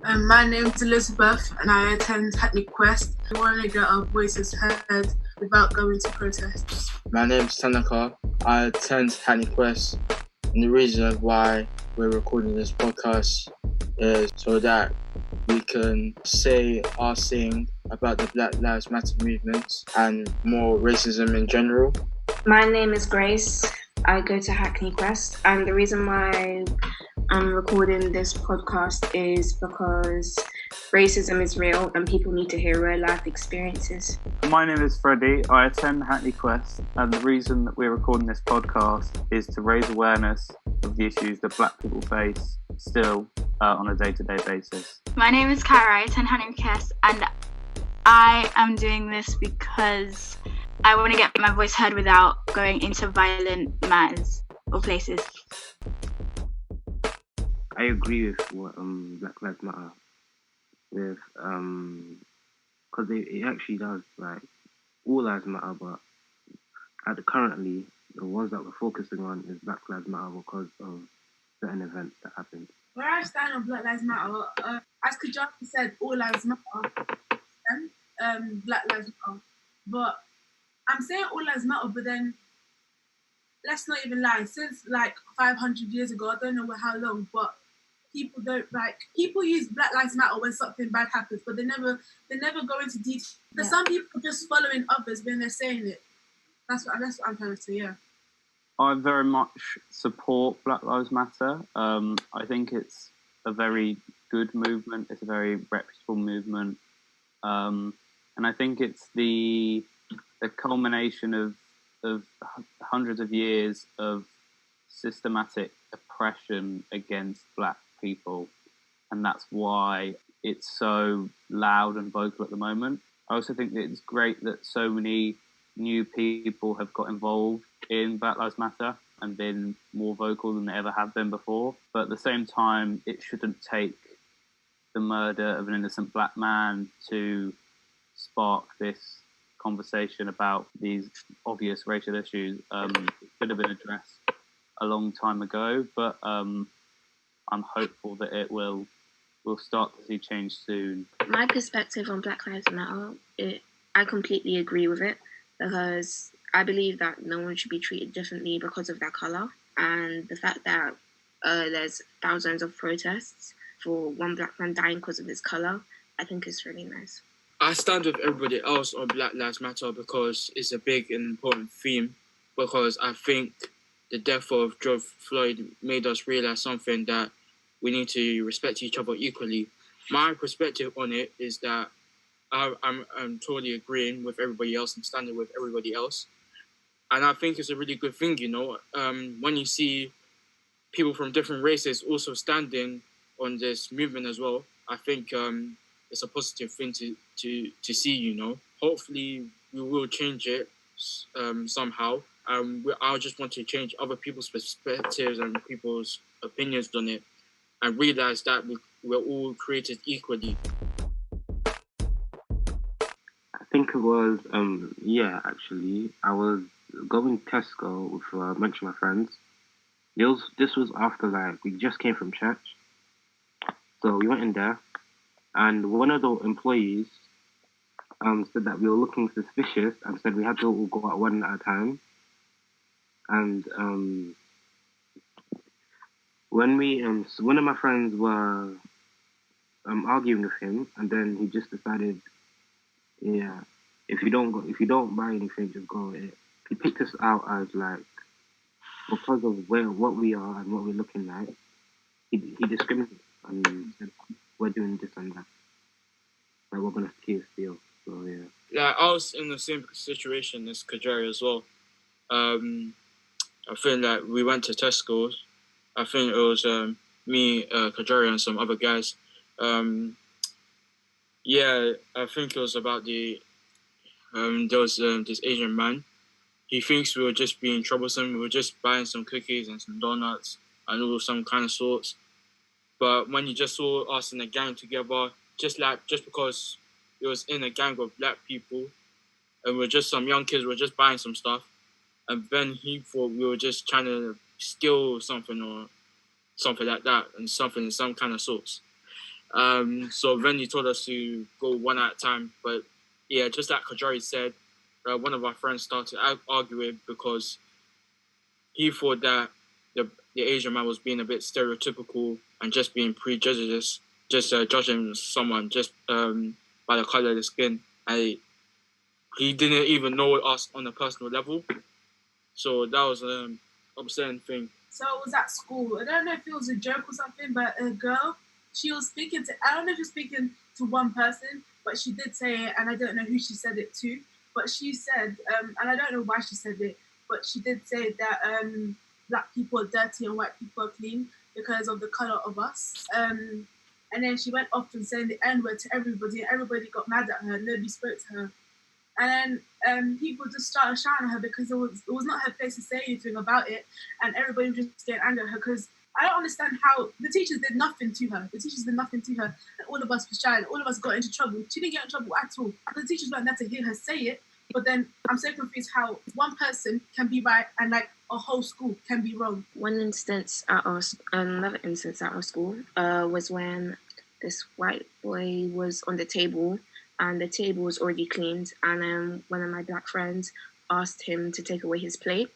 My name's Elizabeth and I attend Hackney Quest. We want to get our voices heard without going to protests. My name's Tanaka. I attend Hackney Quest, and the reason why we're recording this podcast is so that we can say our thing about the Black Lives Matter movement and more racism in general. My name is Grace. I go to Hackney Quest, and the reason why I'm recording this podcast is because racism is real and people need to hear real life experiences. My name is Freddie. I attend Hackney Quest, and the reason that we're recording this podcast is to raise awareness of the issues that Black people face still on a day-to-day basis. My name is Kyra. I attend Hackney Quest, and I am doing this because I want to get my voice heard without going into violent matters or places. I agree with what Black Lives Matter with, because it actually does, like, all lives matter, but currently the ones that we're focusing on is Black Lives Matter because of certain events that happened. Where I stand on Black Lives Matter, as Kyra said, all lives matter, and Black Lives Matter. But I'm saying all lives matter, but then let's not even lie. Since like 500 years ago, I don't know how long, but people use Black Lives Matter when something bad happens, but they never go into detail. Because some people are just following others when they're saying it. That's what I'm trying to say. Yeah. I very much support Black Lives Matter. I think it's a very good movement. It's a very reputable movement, and I think it's the culmination of hundreds of years of systematic oppression against Black people, and that's why it's so loud and vocal at the moment. I also think that it's great that so many new people have got involved in Black Lives Matter and been more vocal than they ever have been before. But at the same time, it shouldn't take the murder of an innocent Black man to spark this conversation about these obvious racial issues. It should have been addressed a long time ago, but I'm hopeful that we'll start to see change soon. My perspective on Black Lives Matter, I completely agree with it, because I believe that no one should be treated differently because of their colour, and the fact that there's thousands of protests for one Black man dying because of his colour, I think is really nice. I stand with everybody else on Black Lives Matter because it's a big and important theme, because I think the death of George Floyd made us realise something, that we need to respect each other equally. My perspective on it is that I'm totally agreeing with everybody else and standing with everybody else. And I think it's a really good thing, when you see people from different races also standing on this movement as well. I think it's a positive thing to see, Hopefully we will change it somehow. I just want to change other people's perspectives and people's opinions on it, and realise that we're all created equally. I think it was, actually, I was going to Tesco with a bunch of my friends. This was after, we just came from church. So we went in there, and one of the employees said that we were looking suspicious and said we had to all go out one at a time. And when one of my friends were arguing with him, and then he just decided, if you don't buy anything, just go with it. He picked us out as because of what we are and what we're looking like. He discriminated and said we're doing this and that. We're gonna steal. So yeah. Yeah, I was in the same situation as Kyra as well. I think that we went to Tesco. I think it was me, Kyra, and some other guys. I think it was about there was this Asian man. He thinks we were just being troublesome. We were just buying some cookies and some donuts and all some kind of sorts. But when he just saw us in a gang together, just because it was in a gang of Black people, and we're just some young kids, we're just buying some stuff, and then he thought we were just trying to steal something or something like that, and something in some kind of sorts. So then he told us to go one at a time. But yeah, just like Kajari said, one of our friends started arguing because he thought that the Asian man was being a bit stereotypical and just being prejudiced, just judging someone just by the color of the skin. And he didn't even know us on a personal level. So that was an upsetting thing. So it was at school. I don't know if it was a joke or something, but a girl, she was speaking to, I don't know if she was speaking to one person, but she did say it, and I don't know who she said it to, but she said, and I don't know why she said it, but she did say that black people are dirty and white people are clean because of the colour of us. And then she went off and saying the N-word to everybody, and everybody got mad at her, nobody spoke to her. And then people just started shouting at her because it was not her place to say anything about it, and everybody was just getting angry at her because I don't understand how the teachers did nothing to her. The teachers did nothing to her, and all of us were shouting. All of us got into trouble. She didn't get in trouble at all. The teachers weren't there to hear her say it. But then I'm so confused how one person can be right and like a whole school can be wrong. Another instance at our school was when this white boy was on the table, and the table was already cleaned, and one of my black friends asked him to take away his plate,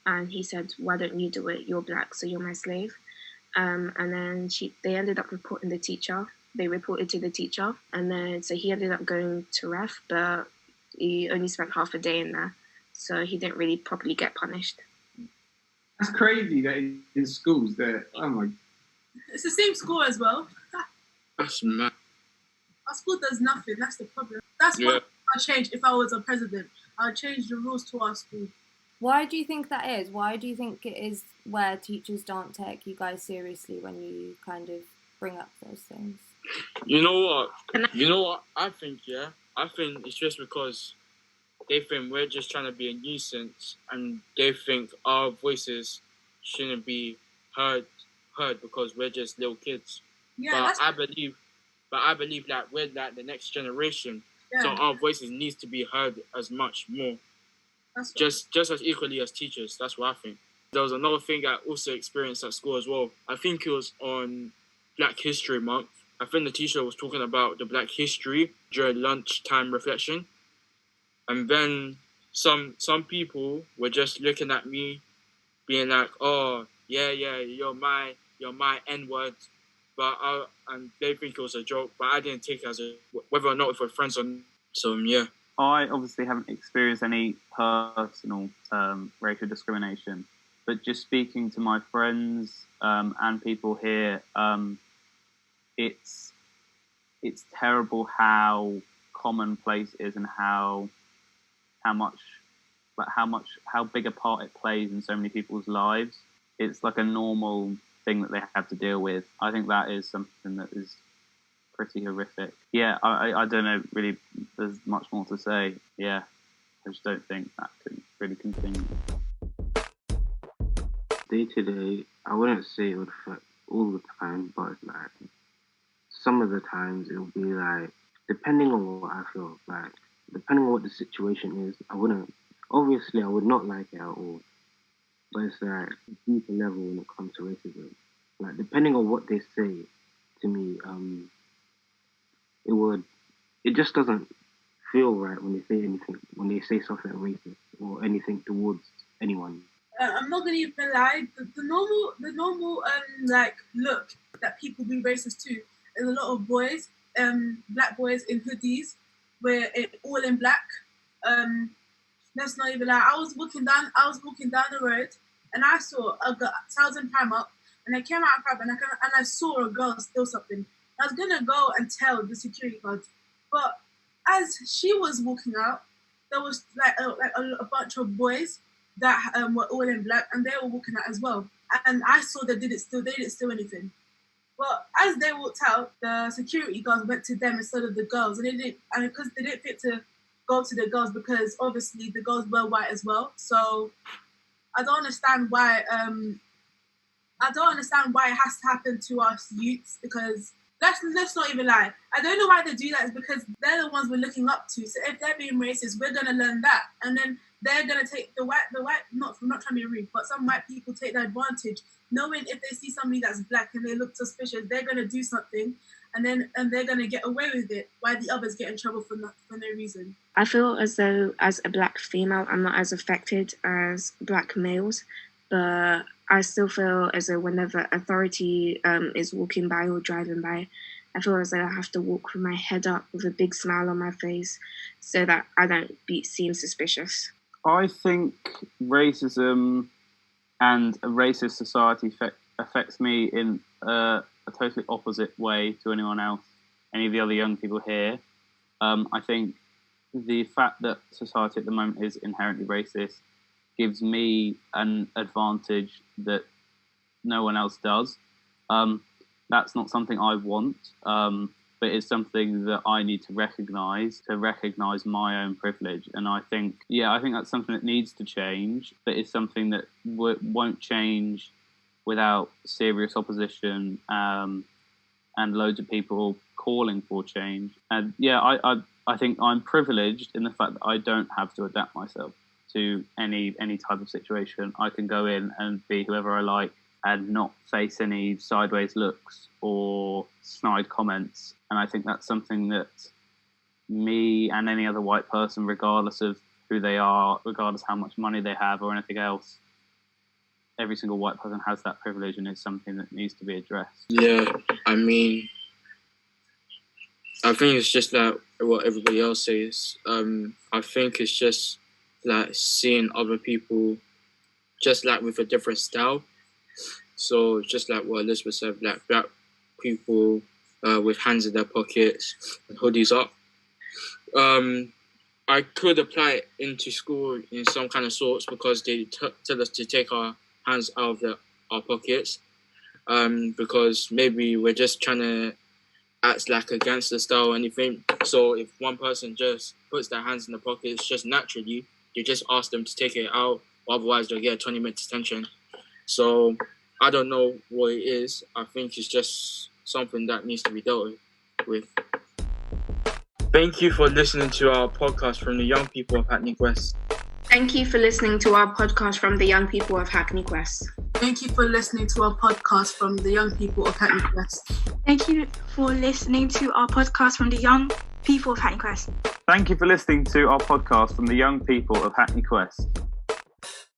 and he said, "Why don't you do it? You're black, so you're my slave." And then they ended up reporting the teacher. They reported to the teacher, and then so he ended up going to ref, but he only spent half a day in there, so he didn't really properly get punished. That's crazy that in schools that, oh my. It's the same school as well. That's mad. Our school does nothing. That's the problem. That's what I'd change if I was a president. I'd change the rules to our school. Why do you think that is? Why do you think it is where teachers don't take you guys seriously when you kind of bring up those things? You know what? I think it's just because they think we're just trying to be a nuisance, and they think our voices shouldn't be heard because we're just little kids. Yeah, But I believe that we're like the next generation, so our voices needs to be heard as much more. Just as equally as teachers. That's what I think. There was another thing I also experienced at school as well. I think it was on Black History Month. I think the teacher was talking about the Black history during lunchtime reflection. And then some people were just looking at me, being like, "Oh, yeah, you're my N-word." And they think it was a joke, but I didn't take it as whether or not if we're friends or not. So, yeah. I obviously haven't experienced any personal racial discrimination, but just speaking to my friends and people here, it's terrible how commonplace it is and how big a part it plays in so many people's lives. It's like a normal thing that they have to deal with. I think that is something that is pretty horrific. Yeah, I don't know really, there's much more to say. Yeah, I just don't think that can really continue. Day to day, I wouldn't say it would affect all the time, but like some of the times it will be like, depending on what I feel, like depending on what the situation is, I would not like it at all. But it's like a deeper level when it comes to racism. Like depending on what they say to me, it just doesn't feel right when they say something racist or anything towards anyone. I'm not gonna even lie. The normal like look that people be racist to is a lot of boys, black boys in hoodies, all in black. Let's not even lie. I was walking down the road and I saw a girl, 1,000 Primark, and I came out of Primark and I saw a girl steal something. I was gonna go and tell the security guard, but as she was walking out, there was like a bunch of boys that were all in black, and they were walking out as well. And I saw they didn't steal anything. But as they walked out, the security guards went to them instead of the girls, and because they didn't fit to go to the girls because obviously the girls were white as well. So I don't understand why. I don't understand why it has to happen to us youths, because let's not even lie. I don't know why they do that. It's because they're the ones we're looking up to. So if they're being racist, we're gonna learn that, and then they're gonna take the white not trying to be rude, but some white people take the advantage, knowing if they see somebody that's black and they look suspicious, they're gonna do something, and they're gonna get away with it, while the others get in trouble for no reason. I feel as though as a black female, I'm not as affected as black males, but I still feel as though whenever authority is walking by or driving by, I feel as though I have to walk with my head up with a big smile on my face so that I don't seem suspicious. I think racism and a racist society affects me in a totally opposite way to anyone else, any of the other young people here. I think the fact that society at the moment is inherently racist gives me an advantage that no one else does. That's not something I want, but it's something that I need to recognise my own privilege. And I think that's something that needs to change, but it's something that won't change without serious opposition and loads of people calling for change. And I think I'm privileged in the fact that I don't have to adapt myself to any type of situation. I can go in and be whoever I like and not face any sideways looks or snide comments. And I think that's something that me and any other white person, regardless of who they are, regardless how much money they have or anything else, every single white person has that privilege, and it's something that needs to be addressed. Yeah, I mean, I think it's just like what everybody else says. I think it's just like seeing other people just like with a different style. So just like what Elizabeth said, like black people with hands in their pockets and hoodies up. I could apply it into school in some kind of sorts because they tell us to take our hands out of our pockets, because maybe we're just trying to act like a gangster style or anything. So if one person just puts their hands in the pockets just naturally, you just ask them to take it out, otherwise they'll get a 20-minute detention. So I don't know what it is. I think it's just something that needs to be dealt with. Thank you for listening to our podcast from the young people of Hackney Quest. Thank you for listening to our podcast from the young people of Hackney Quest. Thank you for listening to our podcast from the young people of Hackney Quest. Thank you for listening to our podcast from the young people of Hackney Quest. Thank you for listening to our podcast from the young people of Hackney Quest.